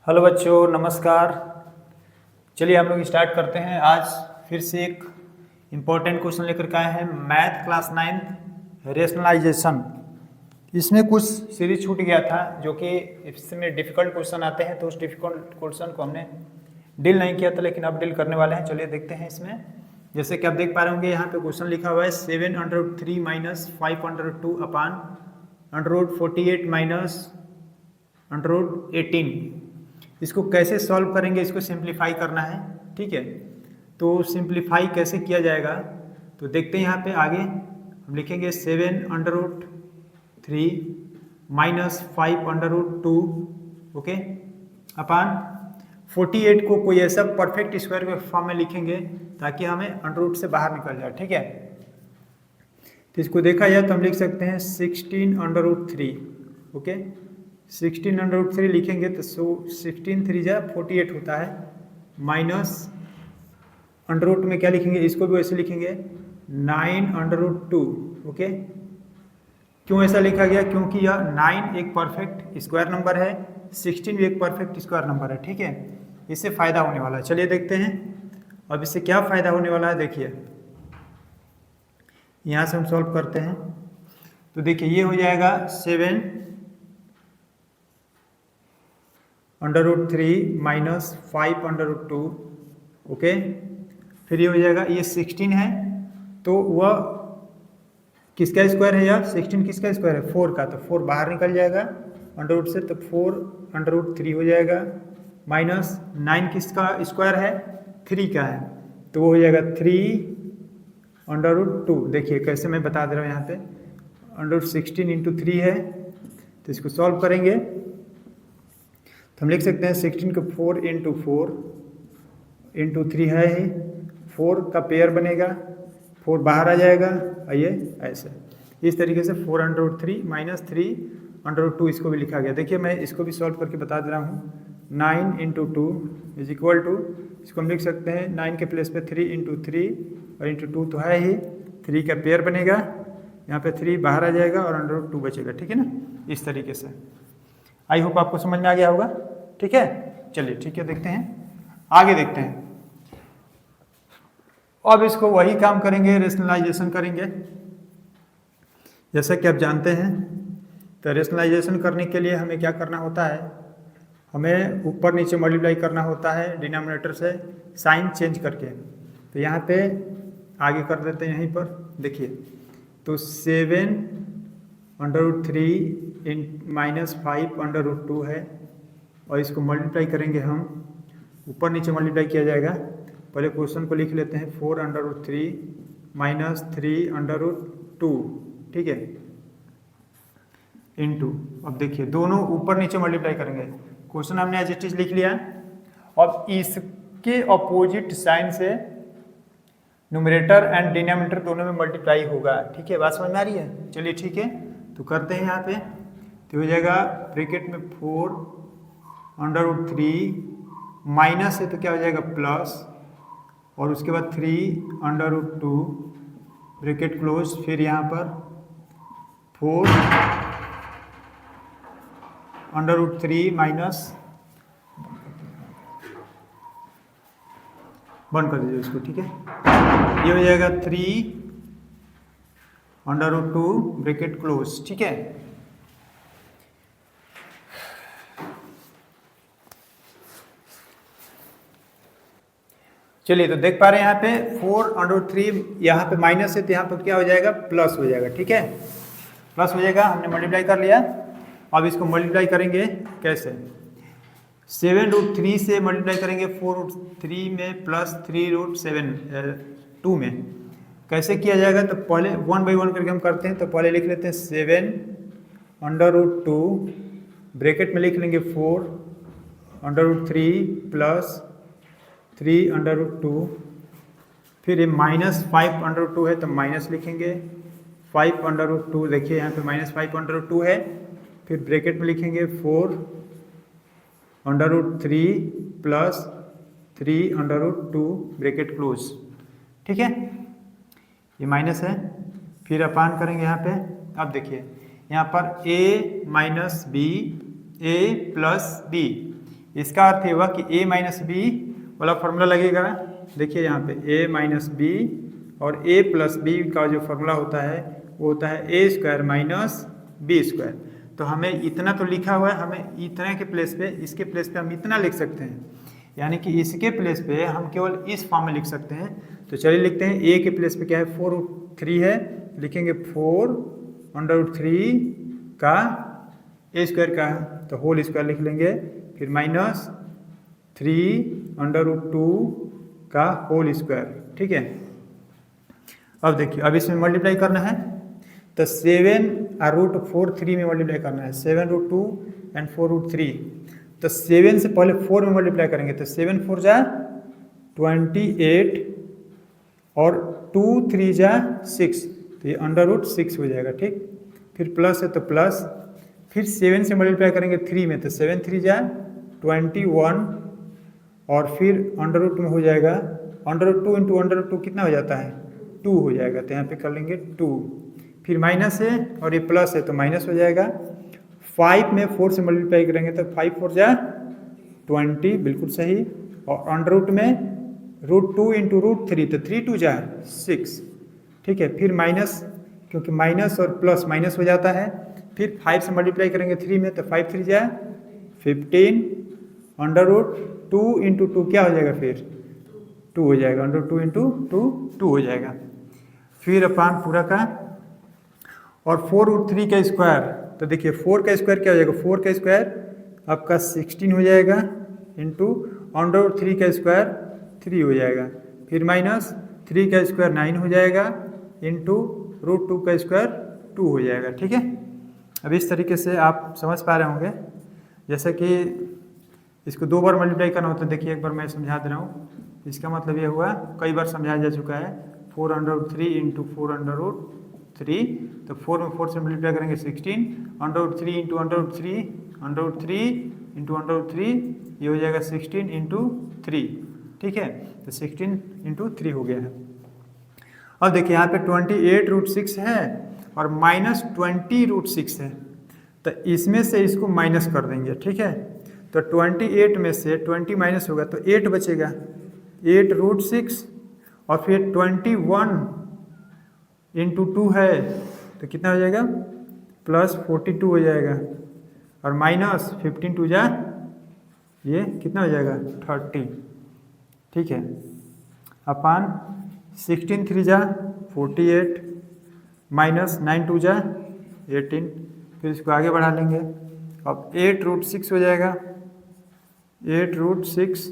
Hello बच्चों, नमस्कार। चलिए हम लोग स्टार्ट करते हैं। आज फिर से एक इम्पोर्टेंट क्वेश्चन लेकर के आए हैं। Math class 9 rationalisation. इसमें कुछ सीरीज छूट गया था जो कि इसमें डिफ़िकल्ट क्वेश्चन आते हैं, तो उस डिफ़िकल्ट क्वेश्चन को हमने डील नहीं किया था, लेकिन अब डील करने वाले हैं। चलिए देखते हैं इसमें। जैसे कि आप देख पा रहे होंगे, यहाँ पे क्वेश्चन लिखा हुआ है 7√3 माइनस 5√2 अपान √48 माइनस √18। इसको कैसे सॉल्व करेंगे, इसको सिंप्लीफाई करना है। ठीक है, तो सिंप्लीफाई कैसे किया जाएगा तो देखते हैं। यहाँ पे आगे हम लिखेंगे 7√3 माइनस 5√2 ओके अपान 48 को कोई ऐसा परफेक्ट स्क्वायर के फॉर्म में लिखेंगे ताकि हमें अंडर से बाहर निकल जाए। ठीक है, तो इसको देखा जाए तो हम लिख सकते हैं 16√3 ओके। 16√3 लिखेंगे तो 16 3 जा 48 होता है, माइनस अंडर में क्या लिखेंगे, इसको भी वैसे लिखेंगे 9√2 ओके। क्यों ऐसा लिखा गया, क्योंकि यह 9 एक परफेक्ट स्क्वायर नंबर है, 16 भी एक परफेक्ट स्क्वायर नंबर है। ठीक है, इससे फायदा होने वाला है। चलिए देखते हैं अब इससे क्या फायदा होने वाला है। देखिए यहाँ से हम सॉल्व करते हैं तो देखिए ये हो जाएगा 7√3 माइनस 5√2 ओके। फिर ये हो जाएगा, ये 16 है तो वह किसका स्क्वायर है, यार 16 किसका स्क्वायर है, 4 का, तो 4 बाहर निकल जाएगा अंडर से, तो 4√3 हो जाएगा, माइनस 9 किसका स्क्वायर है, 3 का है, तो वो हो जाएगा 3√2। देखिए कैसे मैं बता दे रहा हूँ, यहाँ पे √16 × 3 है, तो इसको सॉल्व करेंगे तो हम लिख सकते हैं 16 को 4 × 4 × 3 है ही, 4 का पेयर बनेगा, 4 बाहर आ जाएगा, आइए ऐसे इस तरीके से 4√3 माइनस 3√2 इसको भी लिखा गया। देखिए मैं इसको भी सॉल्व करके बता दे रहा हूँ। 9 × 2 इज इक्वल टू, इसको हम लिख सकते हैं 9 के प्लेस पे 3 × 3 और × 2 तो है ही, 3 का पेयर बनेगा, यहाँ पे 3 बाहर आ जाएगा और √2 बचेगा। ठीक है ना, इस तरीके से। आई होप आपको समझ में आ गया होगा। ठीक है, चलिए ठीक है, देखते हैं आगे, देखते हैं। अब इसको वही काम करेंगे, रेशनलाइजेशन करेंगे। जैसा कि आप जानते हैं तो रेशनलाइजेशन करने के लिए हमें क्या करना होता है, हमें ऊपर नीचे मल्टीप्लाई करना होता है डिनोमिनेटर से साइन चेंज करके। तो यहाँ पे आगे कर देते हैं, यहीं पर देखिए तो 7√3 माइनस 5√2 है और इसको मल्टीप्लाई करेंगे हम, ऊपर नीचे मल्टीप्लाई किया जाएगा। पहले क्वेश्चन को लिख लेते हैं 4√3 माइनस 3√2 ठीक है इनटू, अब देखिए दोनों ऊपर नीचे मल्टीप्लाई करेंगे। क्वेश्चन हमने एज इट इज लिख लिया। अब इसके अपोजिट साइन से न्यूमरेटर एंड डिनोमिनेटर दोनों में मल्टीप्लाई होगा। ठीक है, बात समझ में आ रही है। चलिए ठीक है, तो करते हैं यहाँ पे, तो हो जाएगा ब्रैकेट में 4√3 माइनस है तो क्या हो जाएगा प्लस, और उसके बाद 3√2 ब्रैकेट क्लोज, फिर यहाँ पर 4√3 माइनस, बंद कर दीजिए इसको। ठीक है, ये हो जाएगा 3√2 ब्रैकेट क्लोज। ठीक है, चलिए तो देख पा रहे हैं यहाँ पे 4√3 यहाँ पे माइनस है तो यहाँ पर क्या हो जाएगा, प्लस हो जाएगा। ठीक है, प्लस हो जाएगा, हमने मल्टीप्लाई कर लिया। अब इसको मल्टीप्लाई करेंगे कैसे, 7√3 से मल्टीप्लाई करेंगे 4√3 में प्लस 3√2 में। कैसे किया जाएगा, तो पहले 1 बाई 1 करके हम करते हैं। तो पहले लिख लेते हैं 7√2 ब्रैकेट में लिख लेंगे 4√3 प्लस 3√2, फिर ये माइनस 5√2 है तो माइनस लिखेंगे 5√2। देखिए यहाँ पे माइनस 5√2 है, फिर ब्रैकेट में लिखेंगे 4√3 प्लस 3√2 ब्रैकेट क्लोज। ठीक है, ये माइनस है, फिर अपान करेंगे यहाँ पे। अब देखिए यहाँ पर a minus B, a plus B, इसका अर्थ ये हुआ कि a माइनस बी वाला फॉर्मूला लगेगा। देखिए यहाँ पे a माइनस बी और a प्लस बी का जो फॉर्मूला होता है वो होता है A square minus B square. तो हमें इतना तो लिखा हुआ है, हमें इतने के प्लेस पे, इसके प्लेस पे हम इतना लिख सकते हैं, यानी कि इसके प्लेस पे हम केवल इस फॉर्म में लिख सकते हैं। तो चलिए लिखते हैं, a के प्लेस पे क्या है 4√3 है, लिखेंगे 4√3 का a स्क्वायर का है तो होल स्क्वायर लिख लेंगे, फिर माइनस 3√2 का होल स्क्वायर। ठीक है, अब देखिए अब इसमें मल्टीप्लाई करना है तो 7√4 में मल्टीप्लाई करना है, 7√2 एंड 4√3। तो 7 से पहले 4 में मल्टीप्लाई करेंगे तो 7 4 जा 28 और 2 3 जा 6, तो ये √6 हो जाएगा। ठीक, फिर प्लस है तो प्लस, फिर 7 से मल्टीप्लाई करेंगे 3 में तो 7 3 जा 21 और फिर √ में हो जाएगा √2 इंटू √2 कितना हो जाता है 2 हो जाएगा, तो यहाँ पे कर लेंगे 2, फिर माइनस है और ये प्लस है तो माइनस हो जाएगा। 5 में 4 से मल्टीप्लाई करेंगे तो 5 4 जा 20, बिल्कुल सही, और √ में √2 इंटू √3 तो 3 2 जा 6। ठीक है, फिर माइनस, क्योंकि माइनस और प्लस माइनस हो जाता है, फिर 5 से मल्टीप्लाई करेंगे 3 में तो 5 3 जा 15, √2 इंटू 2 क्या हो जाएगा फिर 2 हो जाएगा, √2 इंटू 2 हो जाएगा, फिर अपान पूरा का, और 4√3 का स्क्वायर, तो देखिए 4 का स्क्वायर क्या हो जाएगा, 4 का स्क्वायर आपका 16 हो जाएगा इंटू √3 का स्क्वायर 3 हो जाएगा, फिर माइनस 3 का स्क्वायर 9 हो जाएगा इंटू √2 का स्क्वायर 2 हो जाएगा। ठीक है, अब इस तरीके से आप समझ पा रहे होंगे। जैसे कि इसको 2 बार मल्टीप्लाई करना होता है, देखिए एक बार मैं समझा दे रहा हूँ। इसका मतलब ये हुआ, कई बार समझाया जा चुका है, 4√3 इंटू 4√3, तो 4 में 4 से मल्टीप्लाई करेंगे 16, √3 इंटू √3 इंटू √3, ये हो जाएगा 16 इंटू 3। ठीक है, तो 16 इंटू 3 हो गया है। अब देखिए यहाँ पे 28√6 है और माइनस 20√6 है, तो इसमें से इसको माइनस कर देंगे। ठीक है, तो 28 में से 20 माइनस होगा तो 8 बचेगा, 8√6, और फिर 21 इंटू 2 है तो कितना हो जाएगा प्लस 42 हो जाएगा, और माइनस 15 2 जा ये कितना हो जाएगा 30। ठीक है, अपान 16 3 जा 48, माइनस 9 2 जा 18, फिर इसको आगे बढ़ा लेंगे। अब 8√6 हो जाएगा, 8√6,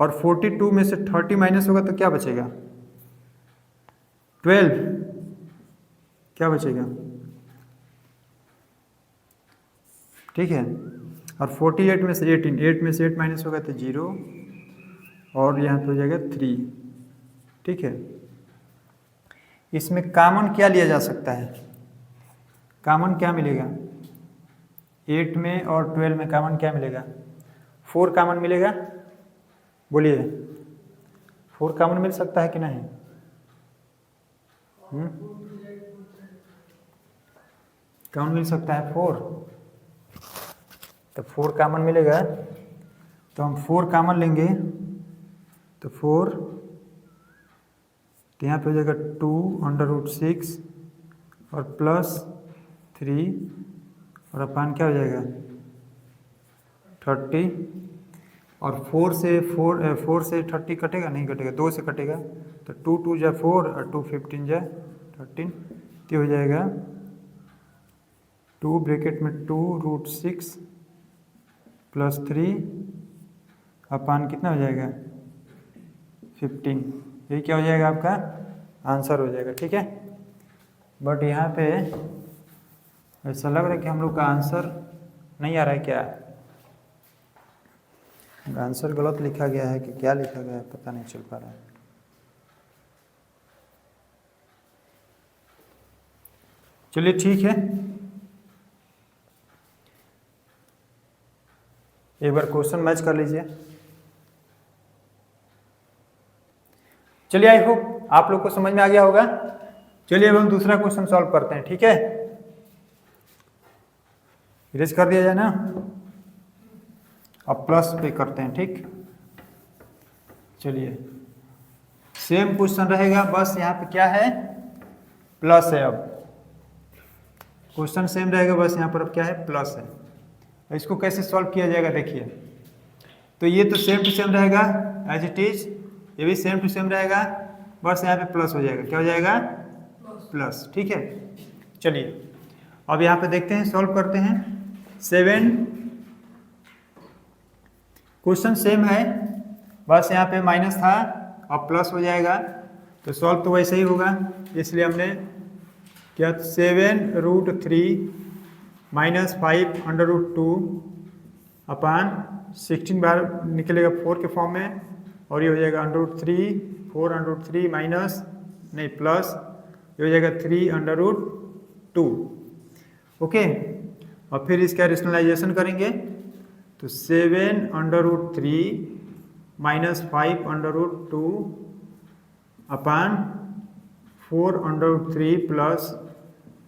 और 42 में से 30 माइनस होगा तो क्या बचेगा 12, क्या बचेगा। ठीक है, और 48 में से 18, 8 में से 8 माइनस होगा तो 0, और यहाँ पे हो जाएगा 3। ठीक है, इसमें कॉमन क्या लिया जा सकता है, कॉमन क्या मिलेगा 8 में और 12 में कॉमन क्या मिलेगा, 4 कॉमन मिलेगा। बोलिए 4 कॉमन मिल सकता है कि नहीं। कॉमन मिल सकता है 4, तो 4 कॉमन मिलेगा, तो हम 4 कॉमन लेंगे तो 4, तो यहाँ पे हो जाएगा 2√6 और प्लस 3, और अपान क्या हो जाएगा 30, और 4 से 30 कटेगा, नहीं कटेगा, 2 से कटेगा, तो 2 2 जा 4 और 2 15 जा 13, तो हो जाएगा 2 ब्रैकेट में 2√6 प्लस 3 अपान कितना हो जाएगा 15, ये क्या हो जाएगा आपका आंसर हो जाएगा। ठीक है, बट यहाँ पे ऐसा लग रहा है कि हम लोग का आंसर नहीं आ रहा है, क्या आंसर गलत लिखा गया है कि क्या लिखा गया है, पता नहीं चल पा रहा है। चलिए ठीक है, एक बार क्वेश्चन मैच कर लीजिए। चलिए, आई होप आप लोग को समझ में आ गया होगा। चलिए अब हम दूसरा क्वेश्चन सॉल्व करते हैं। ठीक है, इरेज कर दिया जाए ना। अब प्लस पे करते हैं, ठीक। चलिए सेम क्वेश्चन रहेगा, बस यहाँ पे क्या है, प्लस है। अब क्वेश्चन सेम रहेगा, बस यहाँ पर अब क्या है, प्लस है। इसको कैसे सॉल्व किया जाएगा देखिए। तो ये तो सेम टू सेम रहेगा एज इट इज, ये भी सेम टू सेम रहेगा, बस यहाँ पे प्लस हो जाएगा। क्या हो जाएगा, प्लस, ठीक है। चलिए अब यहाँ पे देखते हैं, सॉल्व करते हैं। 7 क्वेश्चन सेम है, बस यहाँ पे माइनस था, अब प्लस हो जाएगा। तो सॉल्व तो वैसे ही होगा, इसलिए हमने क्या, 7√3 माइनस 5√2 अपान 16 बार निकलेगा 4 के फॉर्म में, और ये हो जाएगा √3, 4√3 माइनस नहीं प्लस, ये हो जाएगा 3√2। ओके, और फिर इसका रेशनलाइजेशन करेंगे तो 7√3 माइनस 5√2 अपान 4√3 प्लस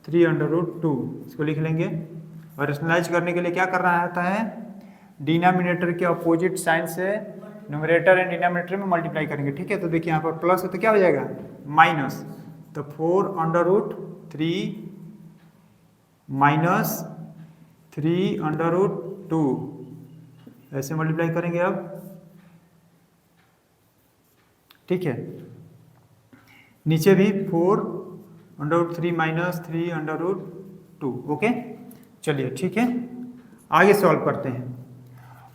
3√2, इसको लिख लेंगे। और रेशनलाइज करने के लिए क्या करना आता है, डिनोमिनेटर के अपोजिट साइन से न्यूमरेटर एंड डिनोमिनेटर में मल्टीप्लाई करेंगे, ठीक है। तो देखिए यहाँ पर प्लस है तो क्या हो जाएगा, माइनस, तो 4√3 माइनस 3√2 ऐसे मल्टीप्लाई करेंगे अब, ठीक है। नीचे भी 4√3 माइनस 3√2। ओके, चलिए ठीक है, आगे सॉल्व करते हैं।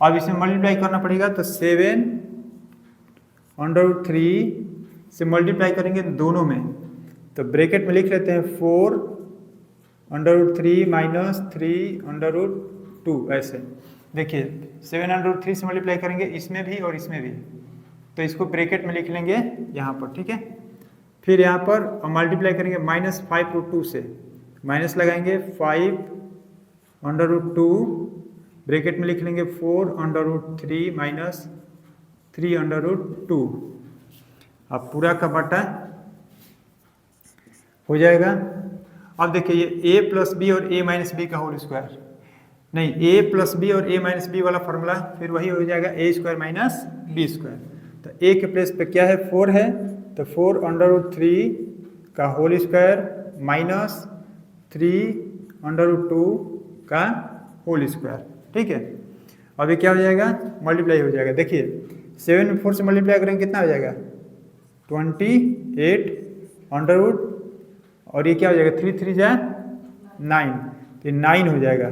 अब इसमें मल्टीप्लाई करना पड़ेगा, तो 7√3 से मल्टीप्लाई करेंगे दोनों में, तो ब्रैकेट में लिख लेते हैं 4√3 माइनस 3√2 ऐसे। देखिए 7√3 से मल्टीप्लाई करेंगे इसमें भी और इसमें भी, तो इसको ब्रैकेट में लिख लेंगे यहाँ पर, ठीक है। फिर यहाँ पर मल्टीप्लाई करेंगे -5√2 से, माइनस लगाएंगे 5√2, ब्रैकेट में लिख लेंगे 4√3 माइनस 3√2। अब पूरा का बटा हो जाएगा। अब देखिए ये a प्लस बी और a माइनस बी का होल स्क्वायर, नहीं a प्लस बी और a माइनस बी वाला फॉर्मूला फिर वही हो जाएगा a square minus B square. तो a के प्लेस पे क्या है, 4 है, तो 4√3 का होल स्क्वायर माइनस 3√2 का होल स्क्वायर, ठीक है। अब ये क्या हो जाएगा, मल्टीप्लाई हो जाएगा। देखिए 7 में 4 से मल्टीप्लाई करेंगे कितना हो जाएगा, 28 अंडर, और ये क्या हो जाएगा, 3 3 जा 9, तो 9 हो जाएगा।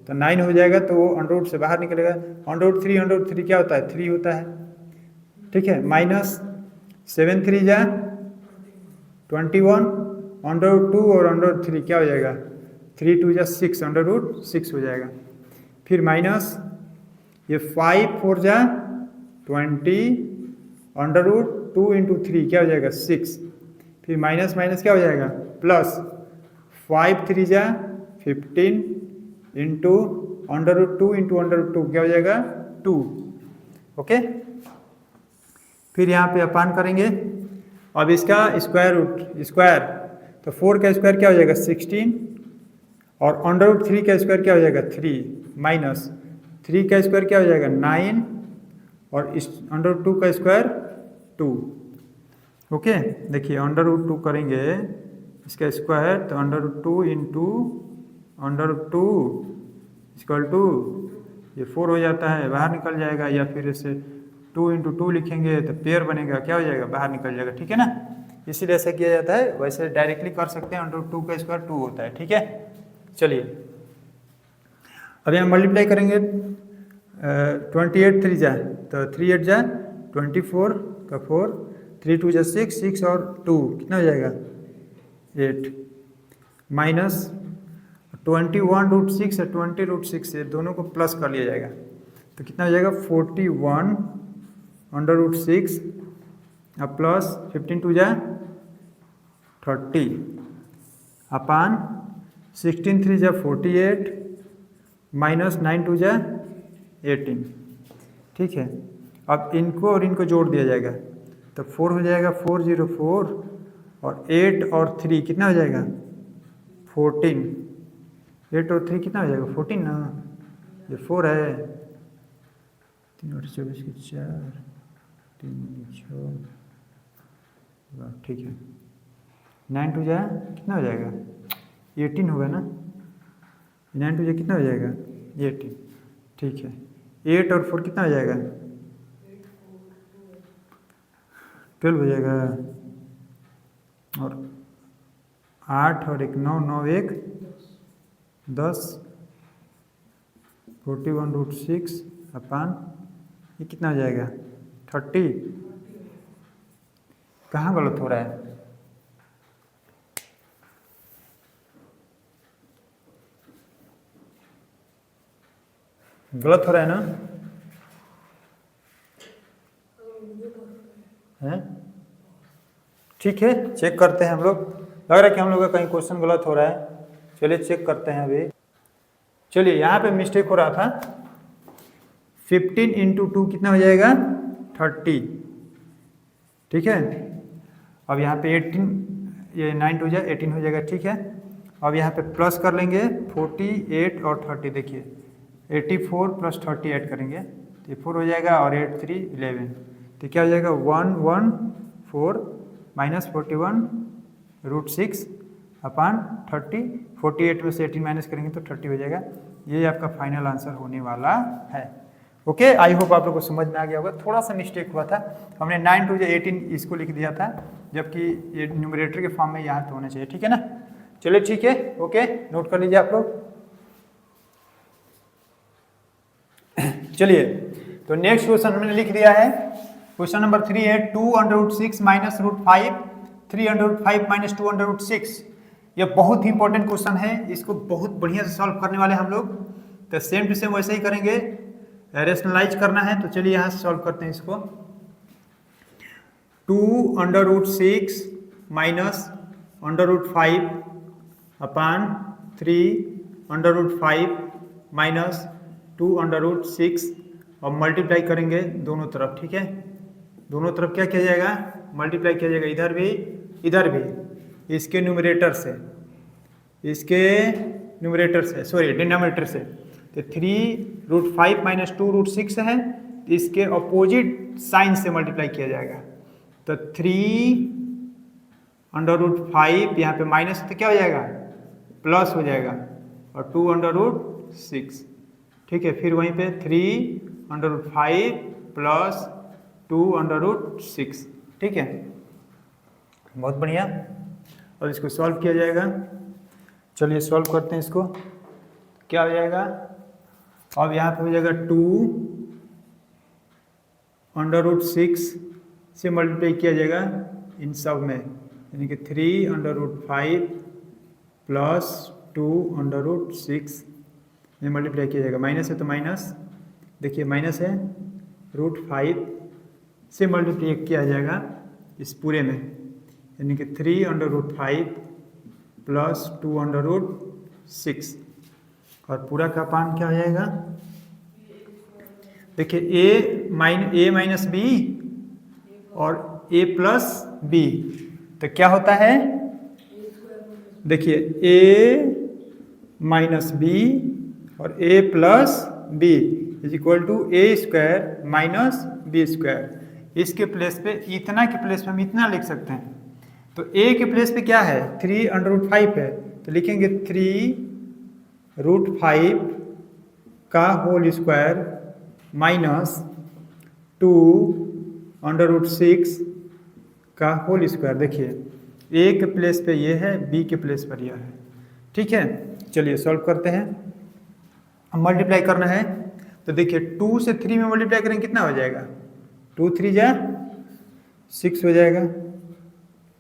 तो 9 हो जाएगा तो वो अंडर से बाहर निकलेगा। अंडर 3 क्या होता है, 3 होता है, ठीक है। माइनस 7 3 जा 21, अंडर 2 और अंडर 3 क्या हो जाएगा, 3 2 जा 6, अंडर√6 हो जाएगा। फिर माइनस ये 5 4 जा 20, अंडर√2 इंटू 3 क्या हो जाएगा, 6। फिर माइनस माइनस क्या हो जाएगा, प्लस 5 3 जा 15 इंटू अंडर√2 इंटू अंडर√2 क्या हो जाएगा, 2। ओके, फिर यहाँ पे अपान करेंगे। अब इसका स्क्वायर रूट, स्क्वायर तो 4 का स्क्वायर क्या हो जाएगा, 16, और अंडर√3 का स्क्वायर क्या हो जाएगा, 3, माइनस 3 का स्क्वायर क्या हो जाएगा, 9, और अंडर√2 का स्क्वायर 2। ओके, देखिए अंडर√2 करेंगे इसका स्क्वायर, तो अंडर√2 इंटू अंडर√2 इक्वल टू ये 4 हो जाता है, बाहर निकल जाएगा, या फिर इसे 2 इंटू 2 लिखेंगे तो पेयर बनेगा, क्या हो जाएगा, बाहर निकल जाएगा, ठीक है ना। इसीलिए ऐसा किया जाता है, वैसे डायरेक्टली कर सकते हैं, अंडर√2 का स्क्वायर 2 होता है, ठीक है। चलिए अब यहाँ मल्टीप्लाई करेंगे, 28 3 जा, तो 3 8 जा 24 का 4, 3 2 जा 6, 6 और 2 कितना हो जाएगा, 8, माइनस 21√6 और 20√6 से दोनों को प्लस कर लिया जाएगा, तो कितना हो जाएगा, 41 अंडर√6 अब प्लस 15 2 जा 30 अपान 16 3 जा 48 माइनस 9 2 जा 18, ठीक है। अब इनको और इनको जोड़ दिया जाएगा, तो 4 हो जाएगा, 404, और 8 और 3 कितना हो जाएगा, 14, 8 और 3 कितना हो जाएगा, 14 ना, ये 4 है, 3 8 24 के 4 3 6 ठीक है। 9 2 जा कितना हो जाएगा 18 होगा ना। 9 2 जा कितना हो जाएगा 18 ठीक है। 8 और 4 कितना हो जाएगा 12 हो जाएगा। और 8 और 1 9 9 1 10 41√6 अपान ये कितना हो जाएगा 30। कहाँ गलत हो रहा है गलत हो रहा है ना है। ठीक है चेक करते हैं हम लोग। लग रहा है कि हम लोग का कहीं क्वेश्चन गलत हो रहा है। चलिए चेक करते हैं अभी। चलिए यहाँ पे मिस्टेक हो रहा था। 15 × 2 कितना हो जाएगा 30 ठीक है। अब यहाँ पे 18 ये 9 2 जा 18 हो जाएगा ठीक है। अब यहाँ पे प्लस कर लेंगे 48 और 30 देखिए 84 + 30 ऐड करेंगे तो ये 4 हो जाएगा और 8 3 11 तो क्या हो जाएगा 114 - 41√6 अपान 30। 48 में से 18 माइनस करेंगे तो 30 हो जाएगा। ये आपका फाइनल आंसर होने वाला है। ओके आई होप आप लोग को समझ में आ गया होगा। थोड़ा सा मिस्टेक हुआ था हमने 9 2 18 इसको लिख दिया था जबकि ये न्यूमरेटर के फॉर्म में यहाँ तो होना चाहिए ठीक है ना। चलिए ठीक है ओके नोट कर लीजिए आप लोग। चलिए तो नेक्स्ट क्वेश्चन हमने लिख दिया है। क्वेश्चन नंबर 3 है 2√6 - √5 3/5 - 2/6। यह बहुत ही इंपॉर्टेंट क्वेश्चन है। इसको बहुत बढ़िया से सॉल्व करने वाले हम लोग। तो सेम टू सेम वैसे ही करेंगे। रेशनलाइज करना है तो चलिए यहाँ से सॉल्व करते हैं इसको। 2√6 - √5 अपान 3/5 - 2/6 और मल्टीप्लाई करेंगे दोनों तरफ ठीक है। दोनों तरफ क्या किया जाएगा मल्टीप्लाई किया जाएगा इधर भी इसके न्यूमरेटर से सॉरी डिनोमिनेटर से। तो 3√5 - 2√6 है तो इसके अपोजिट साइन से मल्टीप्लाई किया जाएगा। तो 3/5 यहाँ पे माइनस तो क्या हो जाएगा प्लस हो जाएगा और 2/6 ठीक है। फिर वहीं पे 3/5 + 2/6 ठीक है। बहुत बढ़िया। और इसको सॉल्व किया जाएगा। चलिए सॉल्व करते हैं इसको। क्या हो जाएगा अब यहाँ पे हो जाएगा 2/6 से मल्टीप्लाई किया जाएगा इन सब में यानी कि 3/5 + 2/6 में मल्टीप्लाई किया जाएगा। माइनस है तो माइनस देखिए माइनस है √5 से मल्टीप्लाई किया जाएगा इस पूरे में यानी कि 3/5 + 2/6 और पूरा का अपान क्या हो जाएगा देखिए a - b और a + b तो क्या होता है देखिए a - b और a + b = a² - b²। इसके प्लेस पे इतना के प्लेस पे हम इतना लिख सकते हैं। तो a के प्लेस पे क्या है 3/5 है तो लिखेंगे 3√5 का होल स्क्वायर - 2/6 का होल स्क्वायर। देखिए a के प्लेस पे ये है b के प्लेस पर यह है ठीक है। चलिए सॉल्व करते हैं। मल्टीप्लाई करना है तो देखिए 2 से 3 में मल्टीप्लाई करेंगे कितना हो जाएगा 2 3 जा 6 हो जाएगा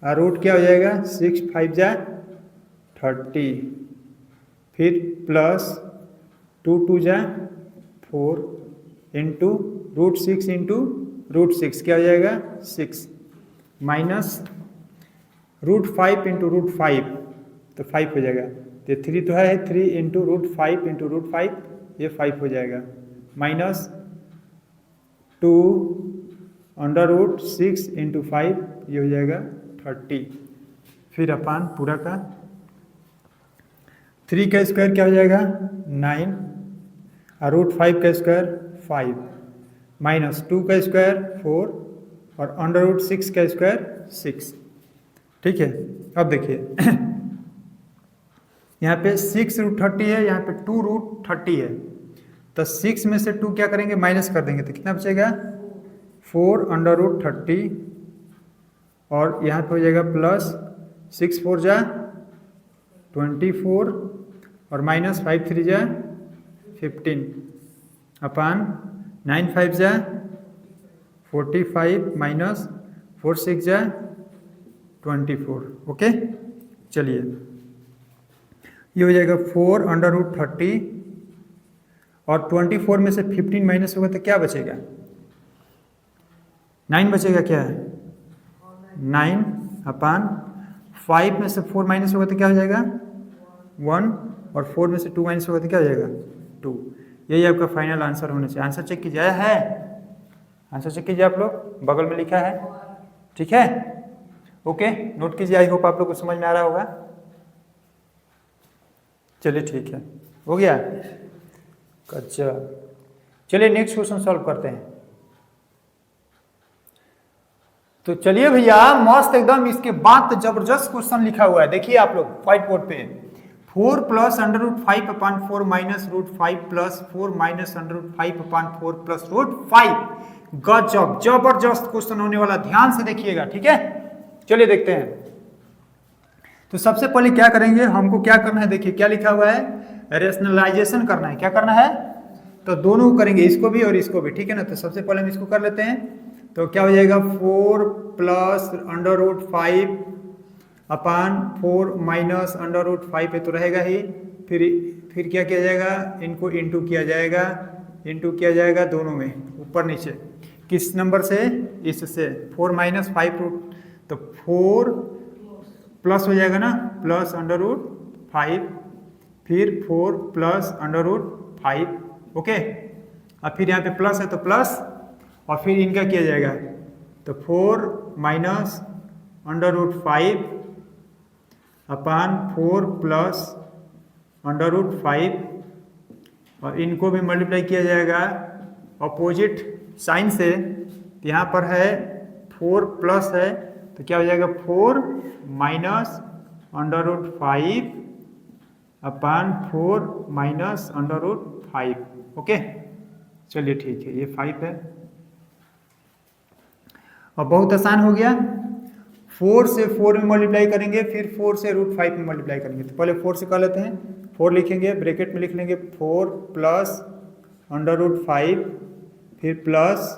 और रूट क्या हो जाएगा 6 5 जा 30 फिर प्लस 2 2 जा 4 इंटू √6 इंटू √6 क्या हो जाएगा 6 माइनस √5 इंटू √5 तो 5 हो जाएगा। तो 3 तो है 3 इंटू √5 इंटू √5 ये 5 हो जाएगा माइनस 2/6 इंटू 5 ये हो जाएगा 30 फिर अपान पूरा का 3 का स्क्वायर क्या हो जाएगा 9 और √5 का स्क्वायर 5 माइनस 2 का स्क्वायर 4 और अंडर रूट 6 का स्क्वायर 6। ठीक है, अब देखिए यहाँ पे 6 रूट 30 है, यहाँ पे 2 रूट 30 है, तो 6 में से 2 क्या करेंगे, माइनस कर देंगे, तो कितना बचेगा 4 अंडर रूट 30 और यहाँ पे हो जाएगा प्लस 6 4 जा 24 और माइनस 5 3 जा 15 अपान 9 5 जा 45 माइनस 4 6 जा 24। ओके, चलिए ये हो जाएगा 4 अंडर रूट 30 और 24 में से 15 माइनस होगा तो क्या बचेगा, 9 बचेगा, क्या है 9 अपान 5 में से 4 माइनस होगा तो क्या हो जाएगा 1 और 4 में से 2 माइनस होगा तो क्या हो जाएगा 2। यही आपका फाइनल आंसर होना चाहिए। आंसर चेक कीजिए, है आंसर चेक कीजिए, आप लोग बगल में लिखा है, ठीक है। ओके, नोट कीजिए, आई होप आप लोग को समझ में आ रहा होगा। चलिए ठीक है, हो गया। अच्छा, चलिए नेक्स्ट क्वेश्चन सॉल्व करते हैं। तो चलिए भैया, मस्त एकदम, इसके बाद तो जबरदस्त क्वेश्चन लिखा हुआ है, देखिए आप लोग व्हाइट बोर्ड पे। 4 plus under root 5 upon 4 minus root 5 plus 4 minus under root 5 upon 4 plus root 5। गजब, जबरदस्त क्वेश्चन होने वाला, ध्यान से देखिएगा, ठीक है। चलिए देखते हैं। तो सबसे पहले क्या करेंगे, हमको क्या करना है, देखिए क्या लिखा हुआ है, रेशनलाइजेशन करना है। क्या करना है, तो दोनों करेंगे, इसको भी और इसको भी, ठीक है ना। तो सबसे पहले हम इसको कर लेते हैं, तो क्या हो जाएगा 4 plus under root 5 upon 4 minus under root 5 पे तो रहेगा ही, फिर क्या किया जाएगा, इनको इंटू किया जाएगा दोनों में, ऊपर नीचे, किस नंबर से, इससे 4 माइनस 5 रूट, तो 4 प्लस हो जाएगा ना, प्लस अंडर रूट 5, फिर 4 प्लस अंडर रूट 5। ओके, अब फिर यहाँ पे प्लस है तो प्लस, और फिर इनका किया जाएगा, तो 4 minus under root 5 upon 4 plus under root 5, और इनको भी मल्टीप्लाई किया जाएगा अपोजिट साइन से। तो यहाँ पर है 4 प्लस है, तो क्या हो जाएगा 4 minus under root 5 upon 4 minus under root 5। Okay, चलिए ठीक है, ये 5 है, और बहुत आसान हो गया। 4 से 4 में मल्टीप्लाई करेंगे, फिर 4 से रूट 5 में मल्टीप्लाई करेंगे। तो पहले 4 से कर लेते हैं, 4 लिखेंगे, ब्रैकेट में लिख लेंगे 4 प्लस अंडर रूट 5, फिर प्लस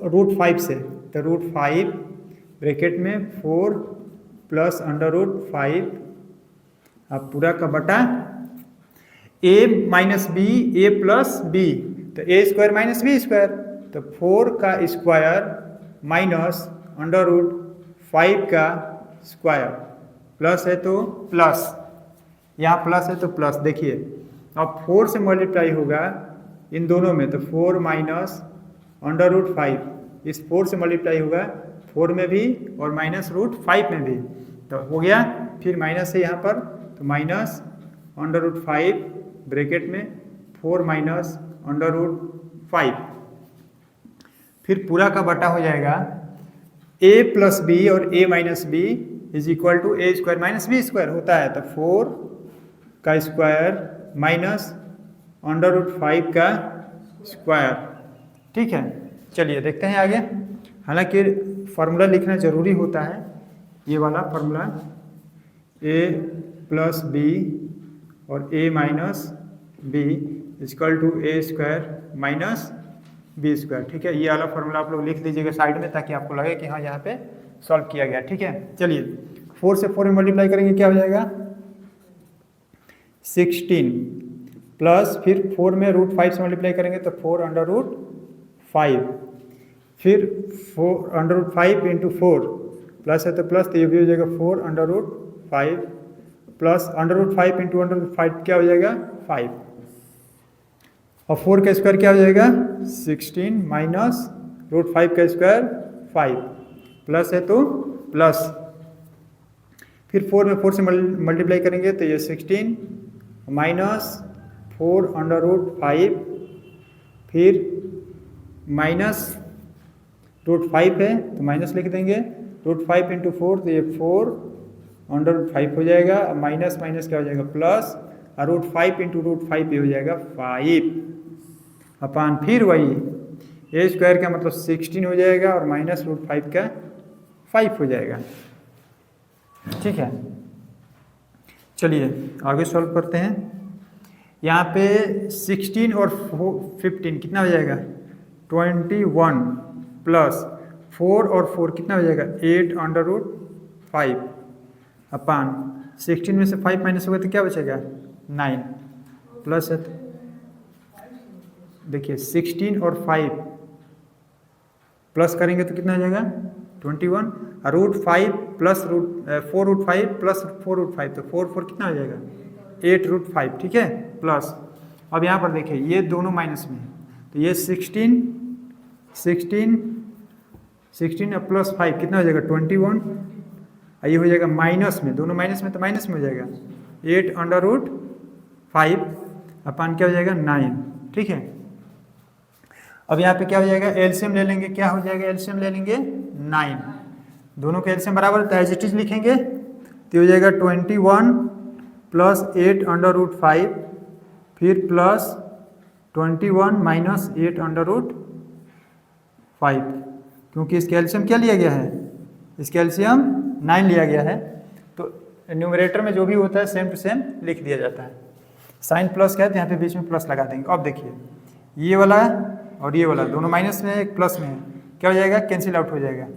रूट 5 से, तो रूट 5 ब्रैकेट में 4 प्लस अंडर रूट 5, अब पूरा का बटा a minus B, A plus B, तो A square minus B square, तो 4 का स्क्वायर माइनस अंडर रूट 5 का स्क्वायर, प्लस है तो प्लस, यहाँ प्लस है तो प्लस। देखिए अब 4 से मल्टीप्लाई होगा इन दोनों में, तो 4 माइनस अंडर रूट 5, इस 4 से मल्टीप्लाई होगा 4 में भी और माइनस रूट 5 में भी, तो हो गया। फिर माइनस है यहाँ पर, तो माइनस अंडर रूट 5 ब्रैकेट में 4 माइनस अंडर रूट 5, फिर पूरा का बटा हो जाएगा a प्लस बी और a minus B is equal to A square minus B square होता है, तो 4 का स्क्वायर माइनस अंडर रूट 5 का स्क्वायर। ठीक है, चलिए देखते हैं आगे। हालांकि फार्मूला लिखना जरूरी होता है, ये वाला फार्मूला a प्लस बी और a minus B equal to A square minus B square. ठीक है, ये वाला फार्मूला आप लोग लिख लीजिएगा साइड में, ताकि आपको लगे कि हाँ यहाँ पे सॉल्व किया गया। ठीक है, चलिए 4 से 4 में मल्टीप्लाई करेंगे, क्या हो जाएगा 16 प्लस, फिर 4 में रूट 5 से मल्टीप्लाई करेंगे तो 4 अंडर रूट 5, फिर 4 अंडर रूट 5 इंटू 4, प्लस है तो प्लस, तो ये भी हो जाएगा 4 under root 5 plus under root 5 into under root 5 क्या हो जाएगा 5, और 4 का स्क्वायर क्या हो जाएगा 16 माइनस रूट 5 का स्क्वायर 5, प्लस है तो प्लस, फिर 4 में 4 से मल्टीप्लाई करेंगे तो ये 16 माइनस 4 अंडर रूट 5, फिर -√5 है तो माइनस लिख देंगे, √5 × 4 तो ये 4/5 हो जाएगा, माइनस माइनस क्या हो जाएगा प्लस, और √5 × √5 ये हो जाएगा 5 अपान फिर वही a² का मतलब 16 हो जाएगा और -√5 का 5 हो जाएगा। ठीक है, चलिए आगे सॉल्व करते हैं। यहाँ पे 16 और 15 कितना हो जाएगा 21 प्लस 4 और 4 कितना हो जाएगा 8/5 अपान 16 में से 5 माइनस होगा तो क्या बचेगा 9 प्लस है, देखिए 16 और 5 प्लस करेंगे तो कितना हो जाएगा 21 और √5 प्लस 4√5 प्लस 4√5 तो 4 कितना हो जाएगा 8√5। ठीक है, प्लस अब यहाँ पर देखिए ये दोनों माइनस में है तो ये 16 और प्लस 5 कितना हो जाएगा 21, ये हो जाएगा माइनस में, दोनों माइनस में तो माइनस में हो जाएगा 8/5 अपान क्या हो जाएगा 9। ठीक है, अब यहाँ पे क्या हो जाएगा एलसीएम ले लेंगे, क्या हो जाएगा एलसीएम ले लेंगे 9, दोनों के एलसीएम बराबर है एज इट इज लिखेंगे तो हो जाएगा 21 प्लस 8/5 फिर प्लस 21 माइनस 8/5, क्योंकि इसका एलसीएम क्या लिया गया है, इसका एलसीएम 9 लिया गया है तो न्यूमरेटर में जो भी होता है सेम टू सेम लिख दिया जाता है। साइन प्लस क्या है तो यहाँ पे बीच में प्लस लगा देंगे। अब देखिए ये वाला और ये वाला दोनों माइनस में एक प्लस में है, क्या हो जाएगा कैंसिल आउट हो जाएगा,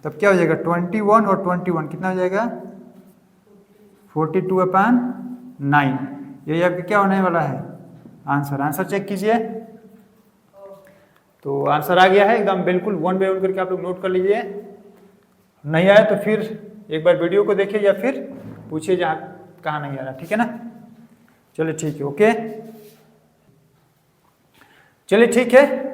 तब क्या हो जाएगा 21 और 21 कितना हो जाएगा 42/9। ये आपका क्या होने वाला है आंसर, आंसर चेक कीजिए। तो आंसर आ गया है एकदम बिल्कुल, 1 बाय 1 करके आप लोग नोट कर लीजिए, नहीं आया तो फिर एक बार वीडियो को देखिए या फिर पूछिए जहाँ कहाँ नहीं आ रहा। ठीक है ना, चलिए ठीक है, ओके चलिए ठीक है।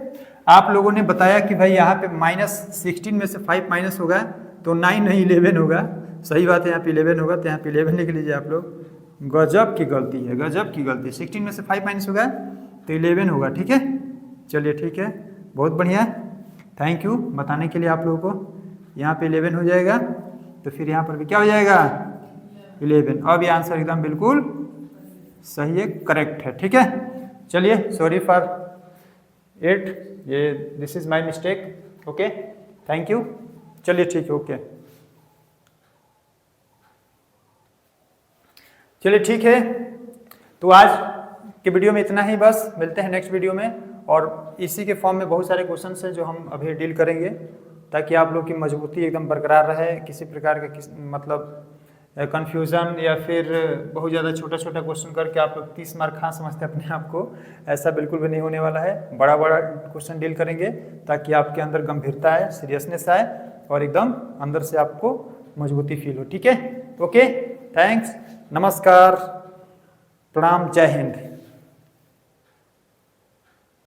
आप लोगों ने बताया कि भाई यहाँ पे -16 में से 5 माइनस होगा तो 9 नहीं 11 होगा, सही बात है, यहाँ पे 11 होगा तो यहाँ पे 11 लिख लीजिए आप लोग। गजब की गलती है, गजब की गलती, 16 में से 5 माइनस होगा तो 11 होगा। ठीक है, चलिए ठीक है, बहुत बढ़िया, थैंक यू बताने के लिए आप लोगों को। यहाँ पे 11 हो जाएगा तो फिर यहाँ पर भी क्या हो जाएगा 11। अब ये आंसर एकदम बिल्कुल सही है, करेक्ट है। ठीक है, चलिए सॉरी फॉर इट, ये this is my mistake, okay thank you, चलिए ठीक है, ओके चलिए ठीक है। तो आज के वीडियो में इतना ही बस, मिलते हैं नेक्स्ट वीडियो में, और इसी के फॉर्म में बहुत सारे क्वेश्चंस हैं जो हम अभी डील करेंगे ताकि आप लोग की मजबूती एकदम बरकरार रहे, किसी प्रकार का मतलब कन्फ्यूज़न या फिर बहुत ज़्यादा छोटा छोटा क्वेश्चन करके आप लोग 30 मार्क कहाँ समझते हैं अपने आप को, ऐसा बिल्कुल भी नहीं होने वाला है। बड़ा बड़ा क्वेश्चन डील करेंगे ताकि आपके अंदर गंभीरता आए, सीरियसनेस आए और एकदम अंदर से आपको मजबूती फील हो। ठीक है, ओके थैंक्स, नमस्कार, प्रणाम, जय हिंद।